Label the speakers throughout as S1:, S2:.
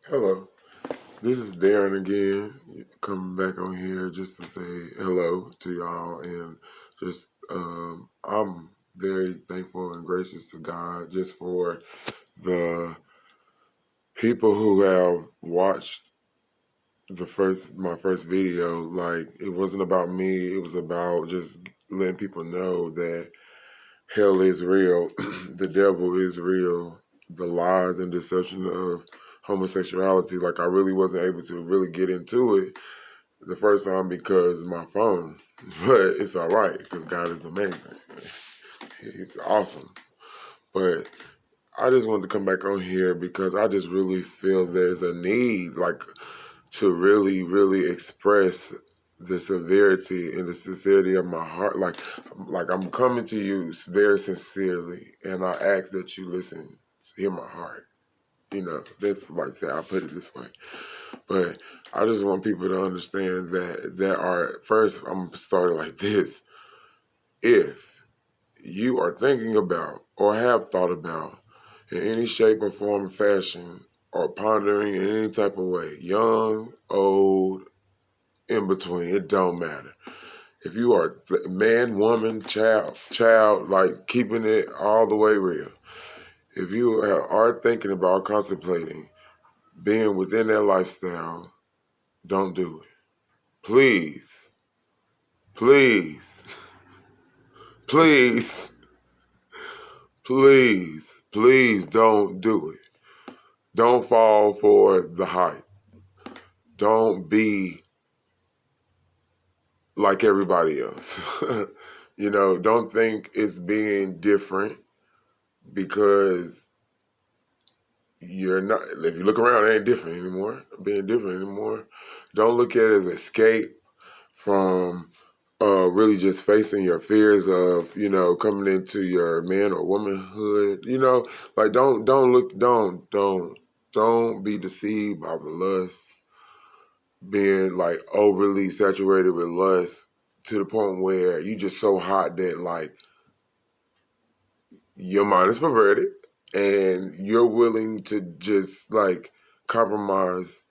S1: Hello, this is Darren again, coming back on here just to say hello to y'all, and just I'm very thankful and gracious to God just for the people who have watched my first video. Like, it wasn't about me; it was about just letting people know that hell is real, the devil is real, the lies and deception of homosexuality. Like, I really wasn't able to really get into it the first time because of my phone, but it's all right because God is amazing. He's awesome. But I just wanted to come back on here because I just really feel there's a need, like, to really, really express the severity and the sincerity of my heart. Like I'm coming to you very sincerely, and I ask that you listen, hear my heart. That's like that. I put it this way. But I just want people to understand that first, I'm starting like this. If you are thinking about or have thought about in any shape or form or fashion or pondering in any type of way, young, old, in between, it don't matter. If you are man, woman, child, like keeping it all the way real, if you are thinking about contemplating being within that lifestyle, don't do it. Please, please, please, please don't do it. Don't fall for the hype. Don't be like everybody else. Don't think it's being different because you're not. If you look around, it ain't different anymore. Being different anymore. Don't look at it as escape from really just facing your fears of, coming into your man or womanhood. Like, don't be deceived by the lust, being like overly saturated with lust to the point where you just so hot that like your mind is perverted and you're willing to just like compromise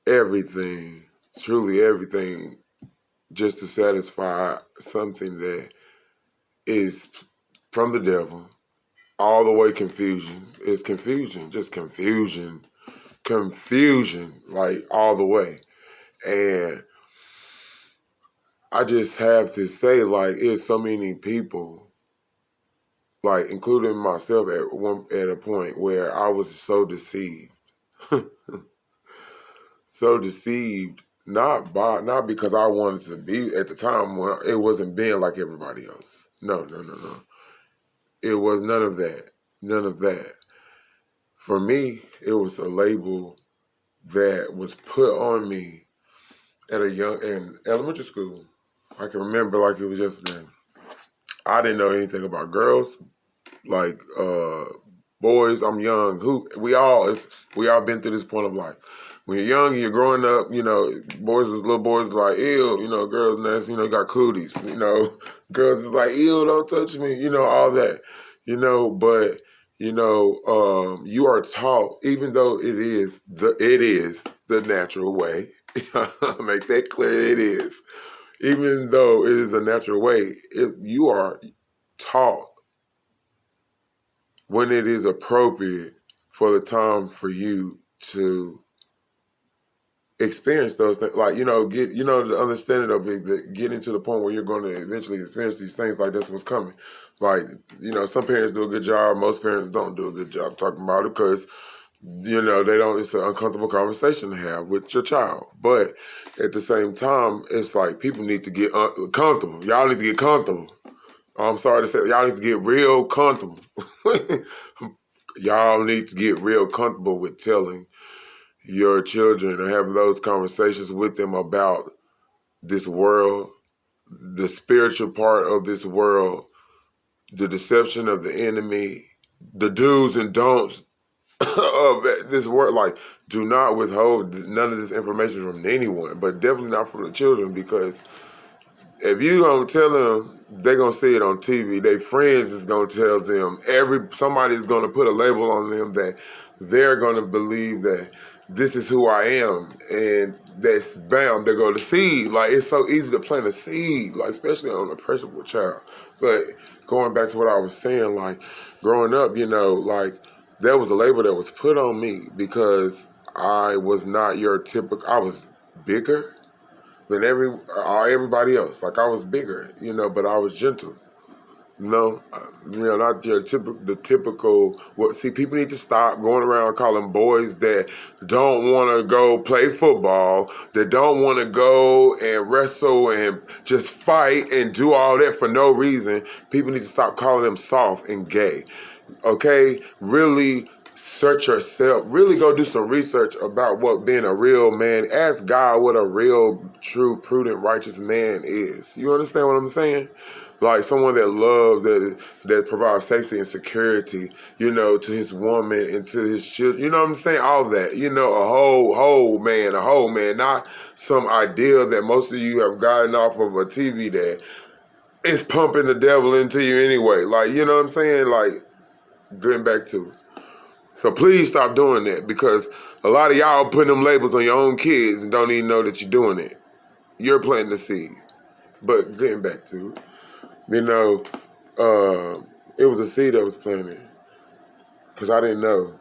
S1: everything, truly everything, just to satisfy something that is from the devil. All the way confusion. It's confusion, just confusion, like all the way. And I just have to say, like, it's so many people, like, including myself at a point where I was so deceived. So deceived, not because I wanted to be at the time when it wasn't being like everybody else. No, no, no, no. It was none of that. None of that. For me, it was a label that was put on me in elementary school. I can remember like it was yesterday. I didn't know anything about girls, like boys. I'm young. We all been through this point of life. When you're young and you're growing up, little boys is like, ew, girls nasty, got cooties, girls is like, ew, don't touch me, all that, but you are taught, even though it is the natural way. Make that clear, it is. Even though it is a natural way, you are taught when it is appropriate for the time for you to experience those things, like get the understanding of it, getting to the point where you're going to eventually experience these things. Like, that's what's coming. Like, some parents do a good job, most parents don't do a good job talking about it because they don't. It's an uncomfortable conversation to have with your child. But at the same time, it's like people need to get comfortable. Y'all need to get comfortable. I'm sorry to say, y'all need to get real comfortable. Y'all need to get real comfortable with telling your children and having those conversations with them about this world, the spiritual part of this world, the deception of the enemy, the do's and don'ts of this world. Like, do not withhold none of this information from anyone, but definitely not from the children, because if you don't tell them, they're going to see it on TV. Their friends is going to tell them. Somebody's going to put a label on them that they're going to believe that this is who I am, and that's bound to go to seed. Like, it's so easy to plant a seed, like, especially on a impressionable child. But going back to what I was saying, like, growing up, like, there was a label that was put on me because I was not your typical, I was bigger than everybody else. Like, I was bigger, but I was gentle. No, not the typical. What? See, people need to stop going around calling boys that don't want to go play football, that don't want to go and wrestle and just fight and do all that for no reason. People need to stop calling them soft and gay. Okay, really search yourself. Really go do some research about what being a real man. Ask God what a real, true, prudent, righteous man is. You understand what I'm saying? Like someone that loves, that provides safety and security, to his woman and to his children. You know what I'm saying? All that. A whole man, not some ideal that most of you have gotten off of a TV that is pumping the devil into you anyway. Like, you know what I'm saying? Like, getting back to it. So please stop doing that, because a lot of y'all putting them labels on your own kids and don't even know that you're doing it. You're planting the seed. But getting back to it. It was a seed that was planted because I didn't know.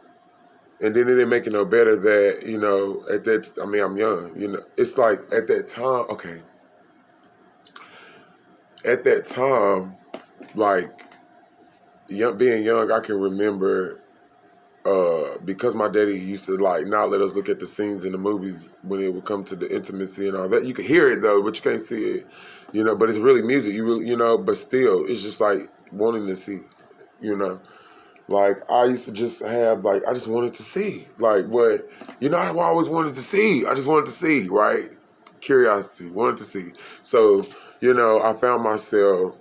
S1: And then it didn't make it no better that, at that, I'm young, it's like at that time, okay. At that time, like, being young, I can remember, because my daddy used to, like, not let us look at the scenes in the movies when it would come to the intimacy and all that. You can hear it, though, but you can't see it, but it's really music. You really, but still, it's just like wanting to see, Like, I used to just have, like, I just wanted to see. Like, what, I always wanted to see. I just wanted to see, right? Curiosity, wanted to see. So, I found myself,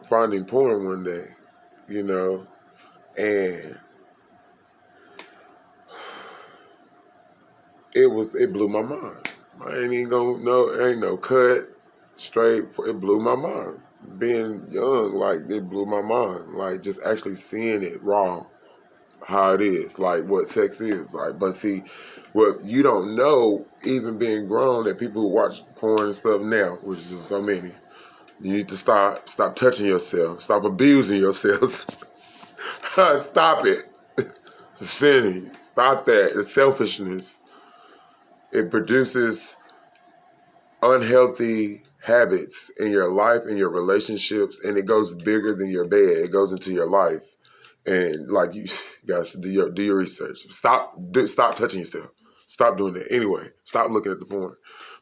S1: finding porn one day, and it blew my mind. I ain't even gonna know, ain't no cut, straight, it blew my mind. Being young, like, it blew my mind. Like, just actually seeing it raw, how it is, like, what sex is. Like, but see, what you don't know, even being grown, that people who watch porn and stuff now, which is so many, you need to stop touching yourself, stop abusing yourselves. Stop it. It's sinning. Stop that. It's selfishness. It produces unhealthy habits in your life, in your relationships, and it goes bigger than your bed. It goes into your life. And, like, you guys should do your research. Stop touching yourself. Stop doing that. Anyway, stop looking at the porn,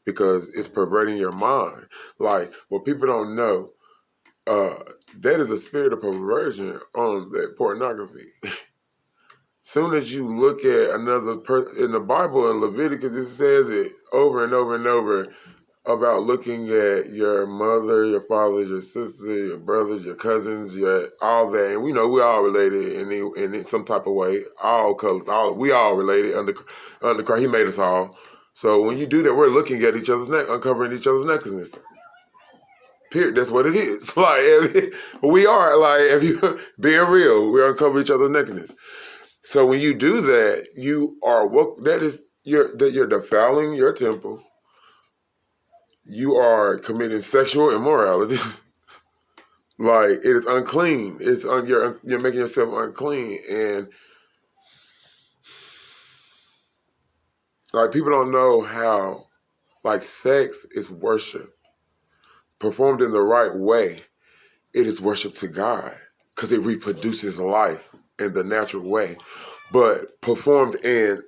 S1: because it's perverting your mind. Like, what people don't know, that is a spirit of perversion on that pornography. Soon as you look at another person in the Bible, in Leviticus, it says it over and over and over about looking at your mother, your father, your sister, your brothers, your cousins, all that. And we know we all related in some type of way. All colors, we all related under Christ. He made us all. So when you do that, we're looking at each other's neck, uncovering each other's nakedness. Period. That's what it is. Like, we are, like, if you being real, we uncover each other's nakedness. So when you do that, you're defiling your temple. You are committing sexual immorality. Like, it is unclean. You're making yourself unclean, and, like, people don't know how, like, sex is worship. Performed in the right way, it is worship to God, because it reproduces life in the natural way. But performed in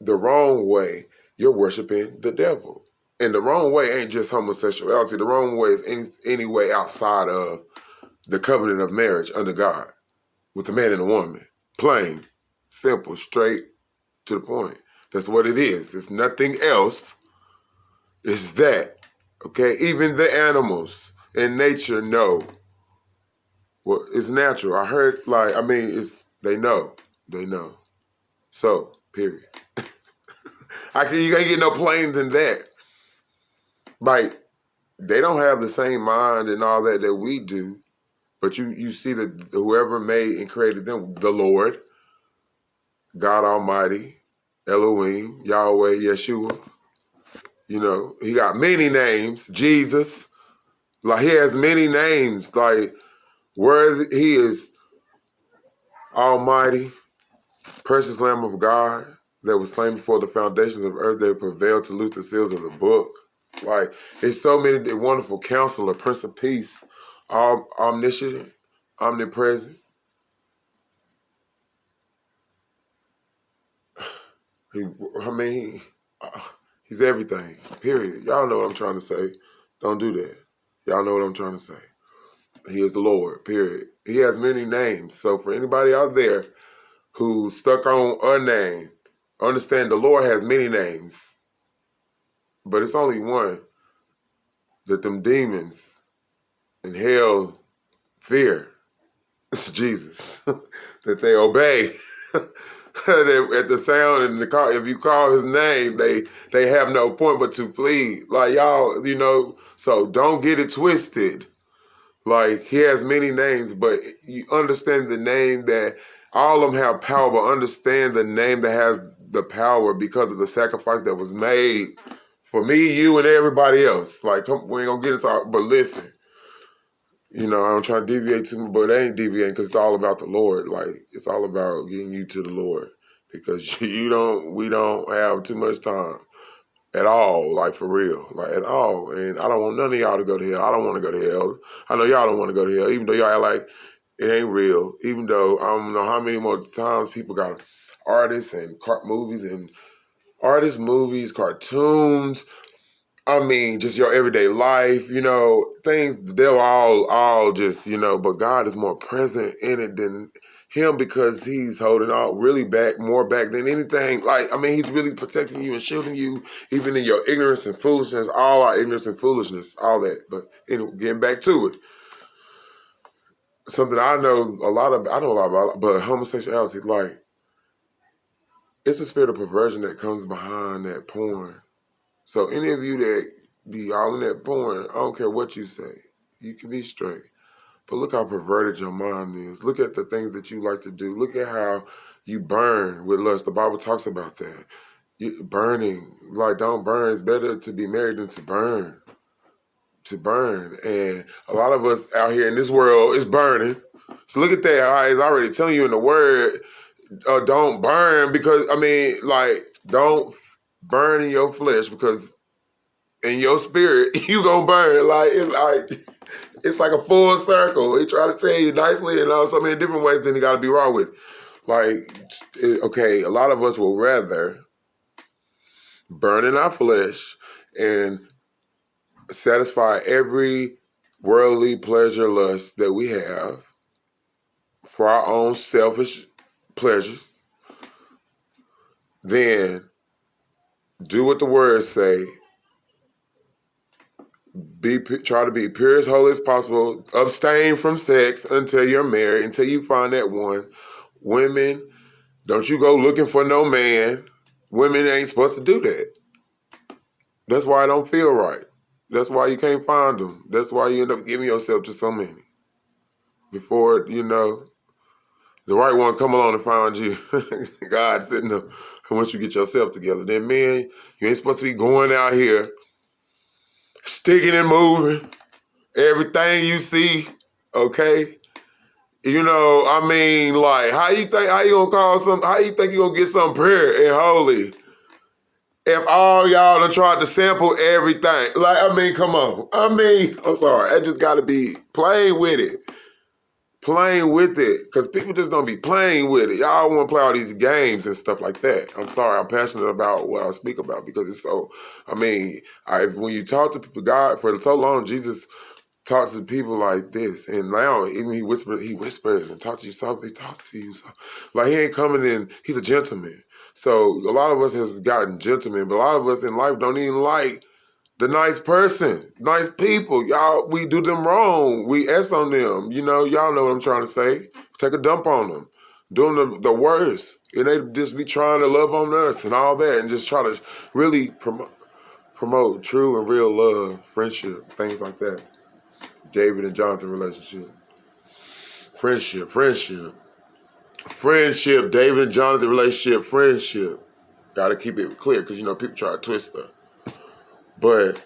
S1: the wrong way, you're worshiping the devil. And the wrong way ain't just homosexuality. The wrong way is any way outside of the covenant of marriage under God with a man and a woman. Plain, simple, straight to the point. That's what it is. It's nothing else. It's that. Okay? Even the animals in nature know. Well, it's natural. I heard, like, they know. They know. So, period. You can't get no plainer than that. Like, they don't have the same mind and all that we do, But you see that whoever made and created them, the Lord, God Almighty, Elohim, Yahweh, Yeshua, he got many names, Jesus. Like, he has many names. Like, where he is Almighty, precious Lamb of God that was slain before the foundations of earth, that prevailed to loose the seals of the book. Like, it's so many wonderful Counselor, Prince of Peace, omniscient, omnipresent. He's everything, period. Y'all know what I'm trying to say. Don't do that. Y'all know what I'm trying to say. He is the Lord, period. He has many names. So for anybody out there who's stuck on a name, understand the Lord has many names. But it's only one that them demons in hell fear. It's Jesus. That they obey. At the sound and the call, if you call his name, they have no point but to flee. Like, y'all, so don't get it twisted. Like, he has many names, but you understand the name that all of them have power, but understand the name that has the power because of the sacrifice that was made for me, you, and everybody else. Like, we ain't gonna get into, but listen, I don't try to deviate too much, but it ain't deviating because it's all about the Lord. Like, it's all about getting you to the Lord because we don't have too much time at all, like, for real, like, at all. And I don't want none of y'all to go to hell. I don't want to go to hell. I know y'all don't want to go to hell, even though y'all act like it ain't real, even though I don't know how many more times people got artists and movies, cartoons, just your everyday life, things, they'll all just, but God is more present in it than him because he's holding all really more back than anything. Like, he's really protecting you and shielding you, even in your ignorance and foolishness, all our ignorance and foolishness, all that. But anyway, getting back to it, something I know a lot about, but homosexuality, like, it's a spirit of perversion that comes behind that porn. So any of you that be all in that porn, I don't care what you say. You can be straight. But look how perverted your mind is. Look at the things that you like to do. Look at how you burn with lust. The Bible talks about that. Burning. Like, don't burn. It's better to be married than to burn. To burn. And a lot of us out here in this world is burning. So look at that. How it's already telling you in the word, don't burn because, don't burn in your flesh because in your spirit, you gonna burn. It's like a full circle. He try to tell you nicely and so many different ways, then you gotta be wrong with. A lot of us will rather burn in our flesh and satisfy every worldly pleasure lust that we have for our own selfish pleasures, then do what the words say. Try to be pure as holy as possible. Abstain from sex until you're married, until you find that one. Women, don't you go looking for no man. Women ain't supposed to do that. That's why I don't feel right. That's why you can't find them. That's why you end up giving yourself to so many. Before, the right one come along and find you. God sitting there. Once you get yourself together, then men, you ain't supposed to be going out here sticking and moving. Everything you see, okay? How you think you gonna get something pure and holy if all y'all done tried to sample everything? Come on. I'm sorry. I just gotta be playing with it. Playing with it. Because people just don't be playing with it. Y'all wanna play all these games and stuff like that. I'm sorry. I'm passionate about what I speak about because it's so, when you talk to people, God, for so long, Jesus talks to people like this, and now even he whispers and talks to you softly. He talks to you, so like he ain't coming in. He's a gentleman. So a lot of us has gotten gentlemen, but a lot of us in life don't even like the nice person, nice people. Y'all, we do them wrong. We S on them. Y'all know what I'm trying to say. Take a dump on them, doing the worst, and they just be trying to love on us and all that, and just try to really promote true and real love, friendship, things like that. David and Jonathan relationship. Friendship. David and Jonathan relationship, friendship. Got to keep it clear because, people try to twist stuff. But,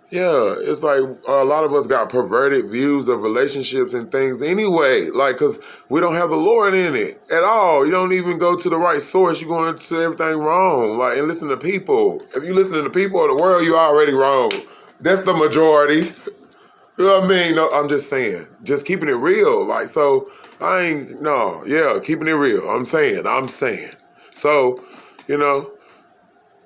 S1: yeah, it's like a lot of us got perverted views of relationships and things anyway. Like, because we don't have the Lord in it at all. You don't even go to the right source. You're going to everything wrong. Like, and listen to people. If you listen to the people of the world, you're already wrong. That's the majority. You know what I mean? No, I'm just saying. Just keeping it real. Like, so, keeping it real. I'm saying. So,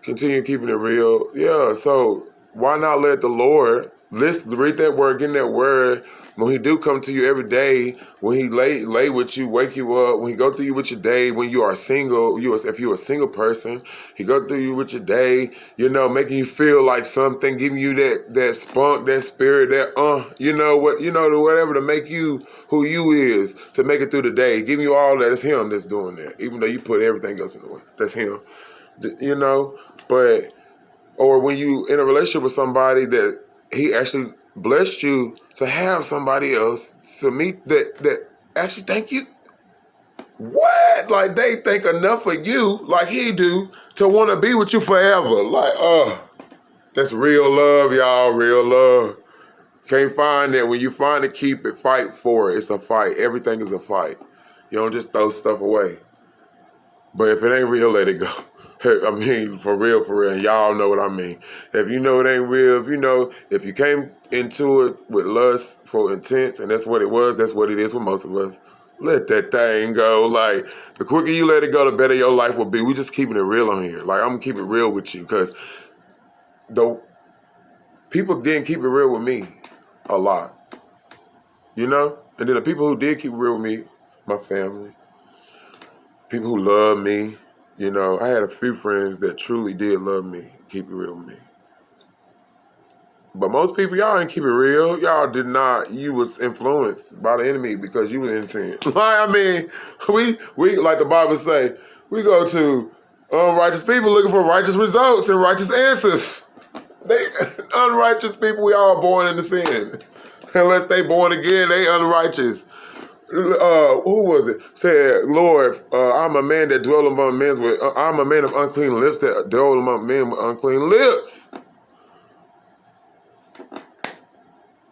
S1: continue keeping it real. Yeah, so why not let the Lord read that word, get in that word. When he do come to you every day, when he lay with you, wake you up, when he go through you with your day, when you are single, if you're a single person, he go through you with your day, making you feel like something, giving you that spunk, that spirit, whatever to make you who you is, to make it through the day, giving you all that. It's him that's doing that, even though you put everything else in the way. That's him, but, or when you in a relationship with somebody that he actually blessed you to have somebody else to meet that actually thank you. What? Like they think enough of you, like he do, to want to be with you forever. Like, that's real love, y'all. Real love. Can't find that. When you find it, keep it. Fight for it. It's a fight. Everything is a fight. You don't just throw stuff away. But if it ain't real, let it go. I mean, for real, and y'all know what I mean. If you know it ain't real, if you came into it with lust for intent, and that's what it was, that's what it is with most of us, let that thing go. Like, the quicker you let it go, the better your life will be. We just keeping it real on here. Like, I'm going to keep it real with you, because the people didn't keep it real with me a lot. And then the people who did keep it real with me, my family, people who love me, I had a few friends that truly did love me, keep it real with me. But most people, y'all didn't keep it real. Y'all did not. You was influenced by the enemy because you was in sin. We like the Bible say, we go to unrighteous people looking for righteous results and righteous answers. They unrighteous people, we all born into sin. Unless they born again, they unrighteous. Who was it? Said, Lord, I'm a man that dwell among men with. I'm a man of unclean lips that dwell among men with unclean lips.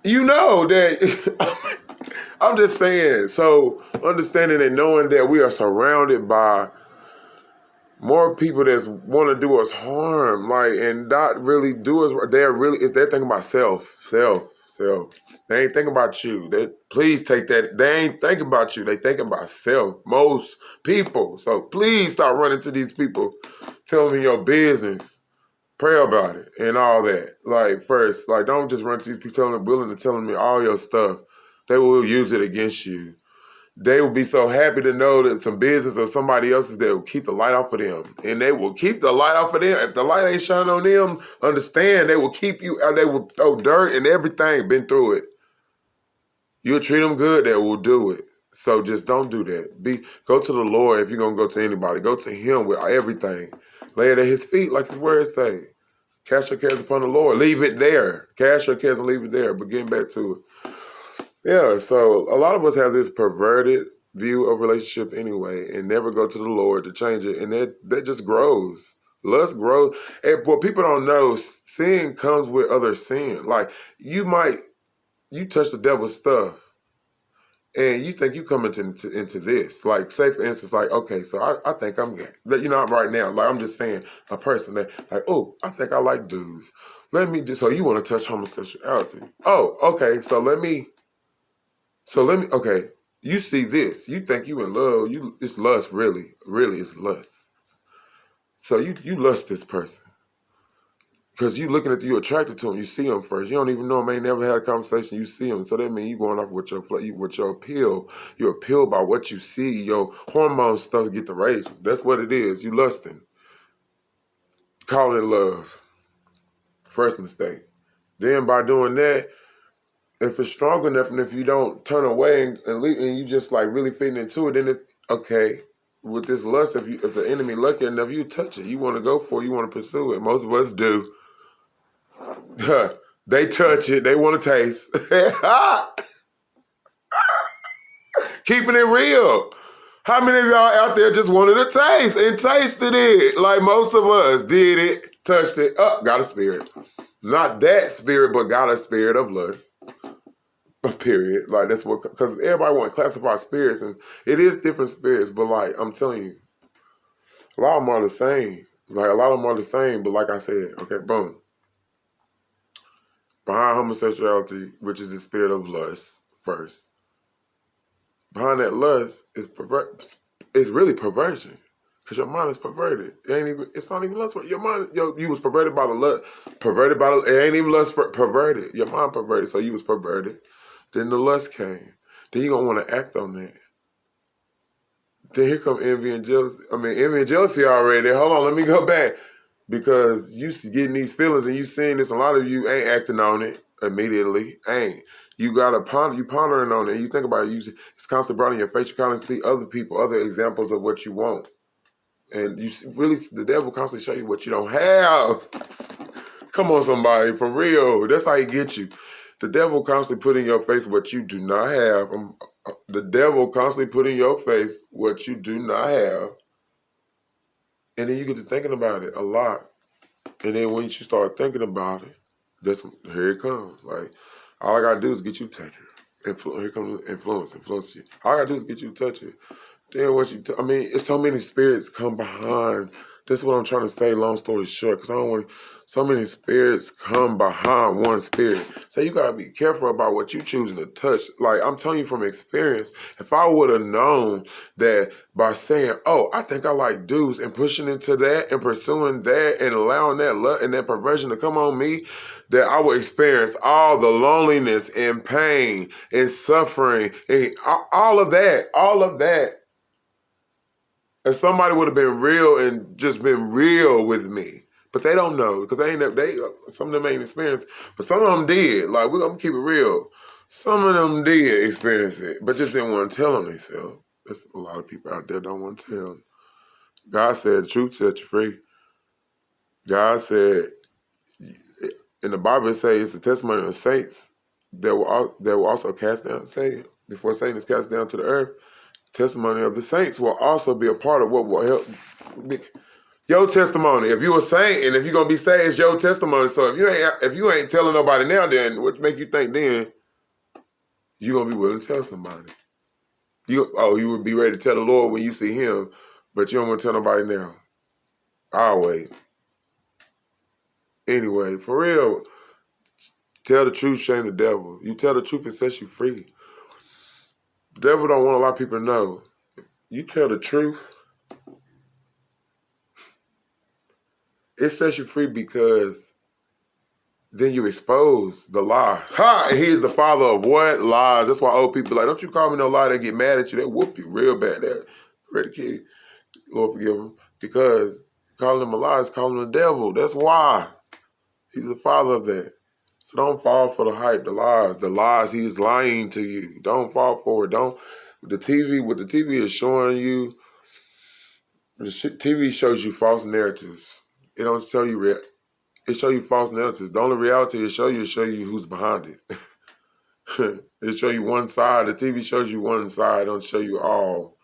S1: That. I'm just saying. So understanding and knowing that we are surrounded by more people that want to do us harm, and not really do us. They're thinking about self. They ain't thinking about you. Please take that. They ain't thinking about you. They thinking about self. Most people. So please stop running to these people, telling me your business. Pray about it and all that. First, don't just run to these people telling me all your stuff. They will use it against you. They will be so happy to know that some business of somebody else's that will keep the light off of them. And they will keep the light off of them. If the light ain't shining on them, understand they will keep you, they will throw dirt and everything, been through it. You'll treat them good, they will do it. So just don't do that. Go to the Lord. If you're going to go to anybody, go to him with everything. Lay it at his feet like his word say. Cast your cares upon the Lord. Leave it there. Cast your cares and leave it there. But getting back to it. Yeah, so a lot of us have this perverted view of relationship anyway and never go to the Lord to change it. And that just grows. Lust grows. And what people don't know, sin comes with other sin. Like, you touch the devil's stuff and you think you come into this. Like, say, for instance, okay, so I think I'm gay. Right now, I'm just saying, a person that, I think I like dudes. So you want to touch homosexuality. Oh, okay, okay, you see this. You think you in love. It's lust, really. Really, it's lust. So you lust this person. Because you looking at you attracted to him. You see him first. You don't even know him. Ain't never had a conversation. You see him. So that means you going off with your appeal. You're appealed by what you see. Your hormone stuff get to raise. That's what it is. You lusting. Calling it love. First mistake. Then by doing that, if it's strong enough and if you don't turn away and leave, and you just really fitting into it, then okay. With this lust, if the enemy lucky enough, you touch it. You want to go for it. You want to pursue it. Most of us do. They touch it. They want to taste. Keeping it real. How many of y'all out there just wanted a taste and tasted it? Like most of us did it, touched it, got a spirit. Not that spirit, but got a spirit of lust. Period. Like that's what, because everybody want to classify spirits, and it is different spirits, but like I'm telling you, a lot of them are the same. Like a lot of them are the same, but like I said, okay, boom. Behind homosexuality, which is the spirit of lust, first. Behind that lust is really perversion. Because your mind is perverted. It's not even lust. Your mind, you was perverted by the lust. It ain't even lust perverted. Your mind perverted, so you was perverted. Then the lust came. Then you're going to want to act on that. Then here come envy and jealousy. Envy and jealousy already. Hold on, let me go back. Because you getting these feelings and you seeing this, a lot of you ain't acting on it immediately. Ain't. You gotta pondering on it. You think about it. It's constantly brought in your face. You kind of see other people, other examples of what you want. And the devil constantly show you what you don't have. Come on, somebody, for real. That's how he gets you. The devil constantly put in your face what you do not have. The devil constantly put in your face what you do not have. And then you get to thinking about it a lot. And then once you start thinking about it, here it comes. Like, all I gotta do is get you touching. Here comes influence you. All I gotta do is get you touching. Then once it's so many spirits come behind. This is what I'm trying to say, long story short, because I don't want so many spirits come behind one spirit. So you gotta be careful about what you choosing to touch. Like I'm telling you from experience, if I would have known that by saying, oh, I think I like dudes and pushing into that and pursuing that and allowing that love and that perversion to come on me, that I would experience all the loneliness and pain and suffering and all of that. If somebody would have been real and just been real with me, but they don't know because some of them ain't experienced, but some of them did. Like we're gonna keep it real. Some of them did experience it, but just didn't want to tell on themselves. There's a lot of people out there don't want to tell. God said the truth set you free. God said in the Bible it says it's the testimony of the saints that will also cast down Satan before Satan is cast down to the earth. Testimony of the saints will also be a part of what will help. Your testimony. If you a saint and if you're gonna be saved, it's your testimony. So if you ain't telling nobody now, then what make you think then you gonna be willing to tell somebody? You would be ready to tell the Lord when you see him, but you don't want to tell nobody now. I'll wait. Anyway, for real, tell the truth, shame the devil. You tell the truth, it sets you free. The devil don't want a lot of people to know. You tell the truth, it sets you free because then you expose the lie. Ha! And he's the father of what? Lies. That's why old people like, don't you call me no lie. They get mad at you. They whoop you real bad. They're ready to kill you. Lord forgive them. Because calling them a lie is calling them the devil. That's why. He's the father of that. So don't fall for the hype, the lies. The lies, he's lying to you. Don't fall for it. What the TV is showing you, the TV shows you false narratives. It don't tell you it show you false narratives. The only reality it show you who's behind it. It show you one side. The TV shows you one side. It don't show you all.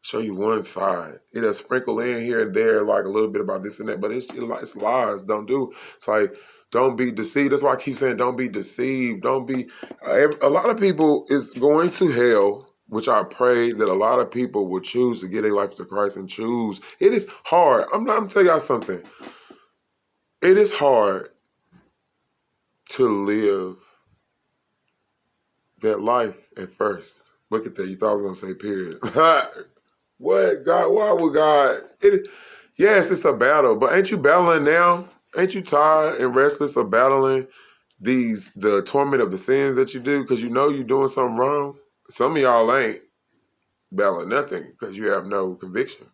S1: Show you one side. It'll sprinkle in here and there like a little bit about this and that, but it's lies. It's like, don't be deceived. That's why I keep saying don't be deceived. Don't be, a lot of people is going to hell, which I pray that a lot of people will choose to give their life to Christ and choose. It is hard. I'm telling y'all something. It is hard to live that life at first. Look at that. You thought I was going to say period. What? God? Why would God? Yes, it's a battle. But ain't you battling now? Ain't you tired and restless of battling the torment of the sins that you do because you know you're doing something wrong? Some of y'all ain't battling nothing because you have no conviction.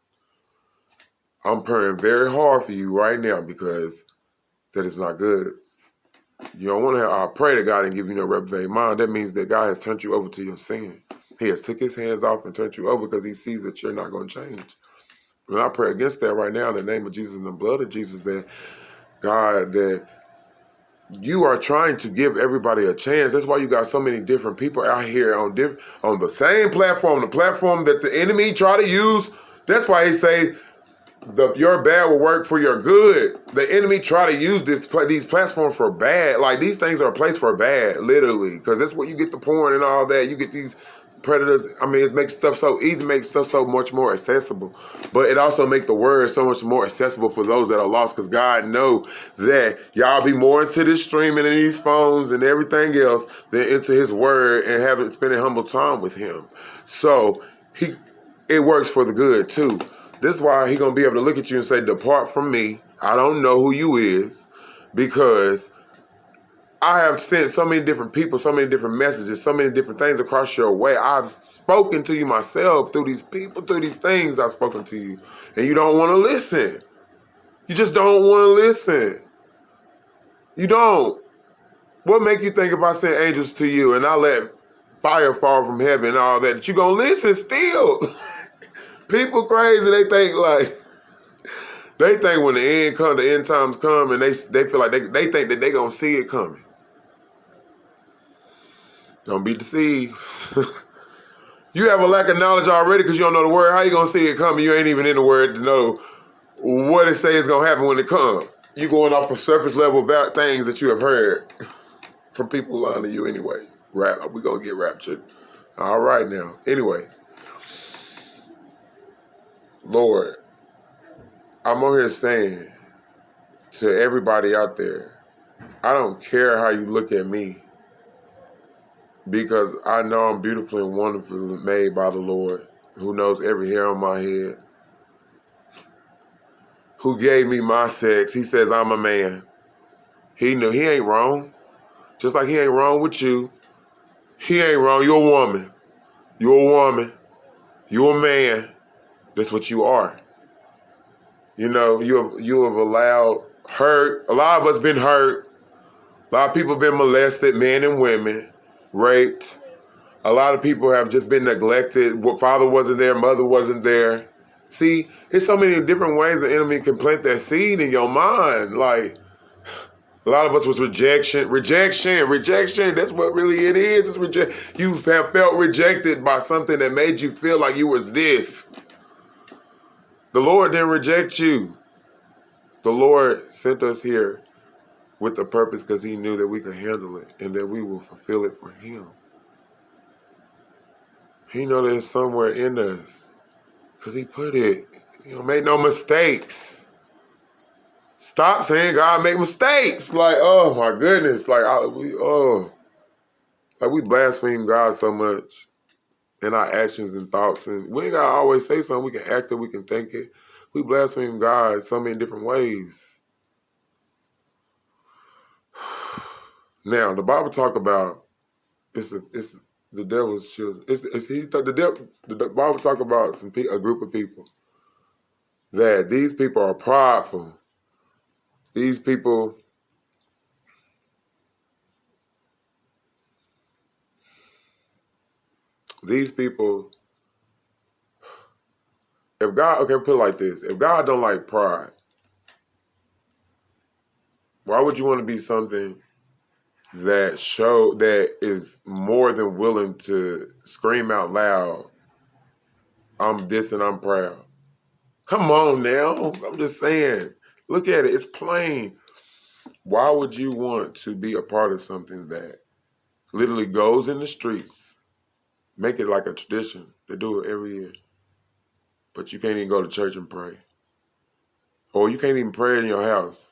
S1: I'm praying very hard for you right now because that is not good. You don't want to I pray that God didn't give you no reprobate mind. That means that God has turned you over to your sin. He has took his hands off and turned you over because he sees that you're not going to change. And I pray against that right now in the name of Jesus and the blood of Jesus, that God, that you are trying to give everybody a chance. That's why you got so many different people out here on the same platform, the platform that the enemy try to use. That's why he say your bad will work for your good. The enemy try to use these platforms for bad. Like, these things are a place for bad, literally, because that's where you get the porn and all that. You get these predators. I mean, it makes stuff so easy, makes stuff so much more accessible. But it also makes the word so much more accessible for those that are lost, because God know that y'all be more into this streaming and these phones and everything else than into his word and spending humble time with him. So it works for the good too. This is why he gonna be able to look at you and say, depart from me. I don't know who you is, because I have sent so many different people, so many different messages, so many different things across your way. I've spoken to you myself through these people, through these things I've spoken to you. And you don't want to listen. You just don't want to listen. You don't. What make you think if I send angels to you and I let fire fall from heaven and all that you gonna listen still? People crazy, they think when the end times come, and they feel like they think that they gonna see it coming. Don't be deceived. You have a lack of knowledge already because you don't know the word. How you gonna see it coming? You ain't even in the word to know what it say is gonna happen when it comes. You going off of surface level about things that you have heard from people lying to you anyway. We gonna get raptured. All right now. Anyway, Lord, I'm on here saying to everybody out there, I don't care how you look at me, because I know I'm beautifully and wonderfully made by the Lord, who knows every hair on my head, who gave me my sex. He says I'm a man. He knew. He ain't wrong. Just like he ain't wrong with you. He ain't wrong. You're a woman. You're a woman. You're a man. That's what you are. You know, you have allowed hurt. A lot of us been hurt. A lot of people been molested, men and women, raped. A lot of people have just been neglected. Father wasn't there, mother wasn't there. See, it's so many different ways the enemy can plant that seed in your mind. Like, a lot of us was rejection. That's what really it is. It's you have felt rejected by something that made you feel like you was this. The Lord didn't reject you. The Lord sent us here with a purpose, because he knew that we could handle it and that we will fulfill it for him. He know that it's somewhere in us, because he put it. Make no mistakes. Stop saying God make mistakes. Like, oh my goodness. We blaspheme God so much in our actions and thoughts. And we ain't gotta always say something. We can act it, we can think it. We blaspheme God so many different ways. Now, the Bible talk about it's the devil's children. The Bible talk about a group of people that these people are prideful. These people if God, okay, put it like this. If God don't like pride, why would you want to be something that is more than willing to scream out loud, I'm this and I'm proud? Come on now. I'm just saying. Look at it. It's plain. Why would you want to be a part of something that literally goes in the streets, make it like a tradition? They do it every year. But you can't even go to church and pray. Or you can't even pray in your house.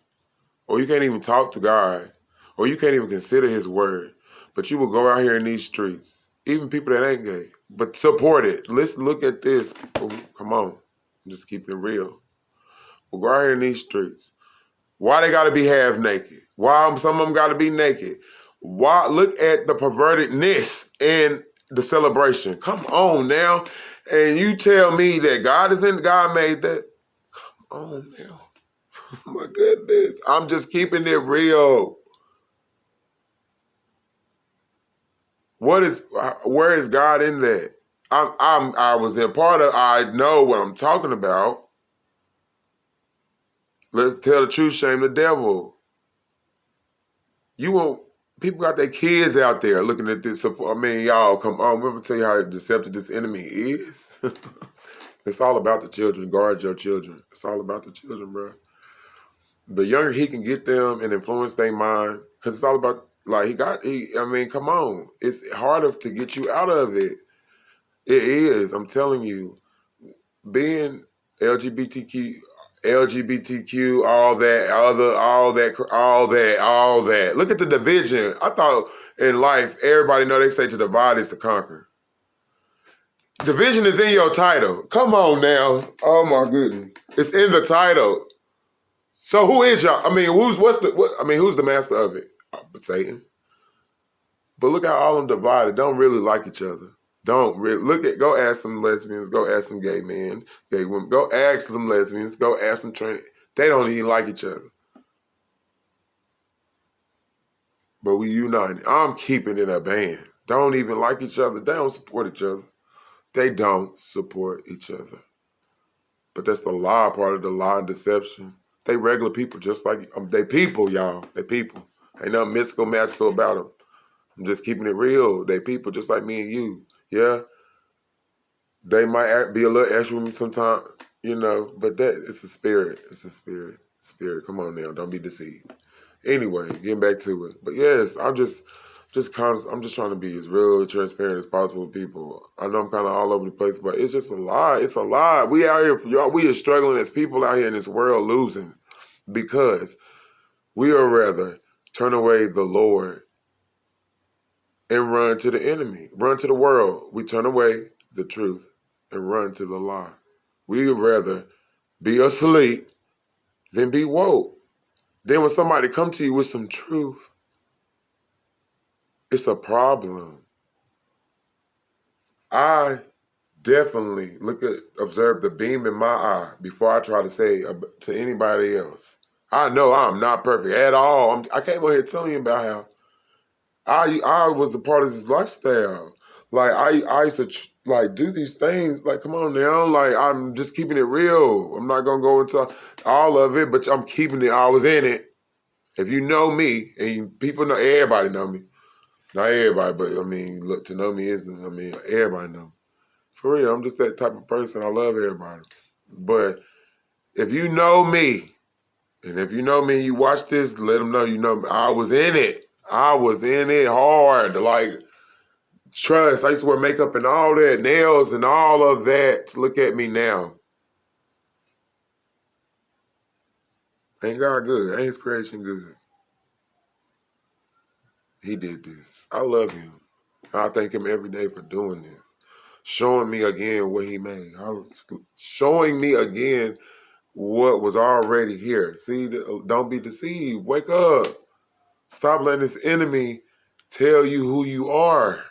S1: Or you can't even talk to God. Or you can't even consider his word. But you will go out here in these streets, even people that ain't gay, but support it. Let's look at this. Come on. Just keep it real. We'll go out here in these streets. Why they gotta be half naked? Why some of them gotta be naked? Why? Look at the pervertedness in the celebration. Come on now. And you tell me that God made that? Come on now. Oh my goodness. I'm just keeping it real. Where is God in that? I was in part of, I know what I'm talking about. Let's tell the truth, shame the devil. You want people got their kids out there looking at this. I mean, y'all, come on. Let me tell you how deceptive this enemy is. It's all about the children. Guard your children. It's all about the children, bro. The younger he can get them and influence their mind, because it's all about, like, I mean, come on. It's harder to get you out of it. It is. I'm telling you. Being LGBTQ, all that. Look at the division. I thought in life, everybody know they say to divide is to conquer. Division is in your title. Come on now. Oh my goodness. It's in the title. So who is y'all? I mean, who's the master of it? Satan. But look how all them divided. Don't really like each other. Don't really go ask some lesbians, go ask some gay men, gay women, go ask some lesbians, go ask some trans. They don't even like each other. But we united. I'm keeping it a band. Don't even like each other. They don't support each other. They don't support each other. But that's the lie, part of the lie and deception. They regular people just like, they people, y'all. They people. Ain't nothing mystical, magical about them. I'm just keeping it real. They people just like me and you. Yeah. They might be a little extra with me sometimes, but it's a spirit. It's a spirit. Spirit. Come on now. Don't be deceived. Anyway, getting back to it. But yes, I'm just trying to be as real transparent as possible with people. I know I'm kind of all over the place, but it's just a lie. It's a lie. We out here, y'all, we are struggling as people out here in this world losing because we are rather turn away the Lord and run to the enemy, run to the world. We turn away the truth and run to the lie. We would rather be asleep than be woke. Then when somebody come to you with some truth, it's a problem. I definitely observe the beam in my eye before I try to say to anybody else. I know I'm not perfect at all. I came on here telling you about how I was a part of this lifestyle. Like I used to do these things. Like, come on now. Like, I'm just keeping it real. I'm not gonna go into all of it, but I'm keeping it. I was in it. If you know me, and people know, everybody know me. Not everybody, but I mean, look, to know me everybody know me. For real, I'm just that type of person. I love everybody. But if you know me, and if you know me, you watch this, let them know you know me. I was in it. I was in it hard. Like, trust. I used to wear makeup and all that, nails and all of that. Look at me now. Ain't God good? Ain't His creation good? He did this. I love Him. I thank Him every day for doing this. Showing me again what He made. Showing me again what was already here. See, don't be deceived. Wake up. Stop letting this enemy tell you who you are.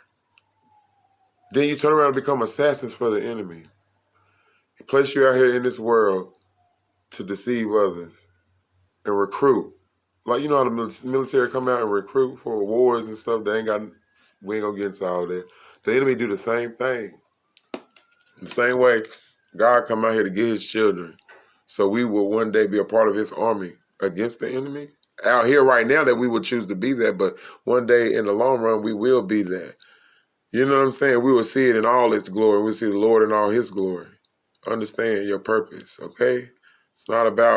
S1: Then you turn around and become assassins for the enemy. He placed you out here in this world to deceive others and recruit. Like, you know how the military come out and recruit for wars and stuff? We ain't gonna get into all that. The enemy do the same thing. The same way God come out here to get His children, so we will one day be a part of His army against the enemy. Out here right now that we would choose to be that, but one day in the long run we will be that. You know what I'm saying? We will see it in all its glory. We'll see the Lord in all His glory. Understand your purpose, okay? It's not about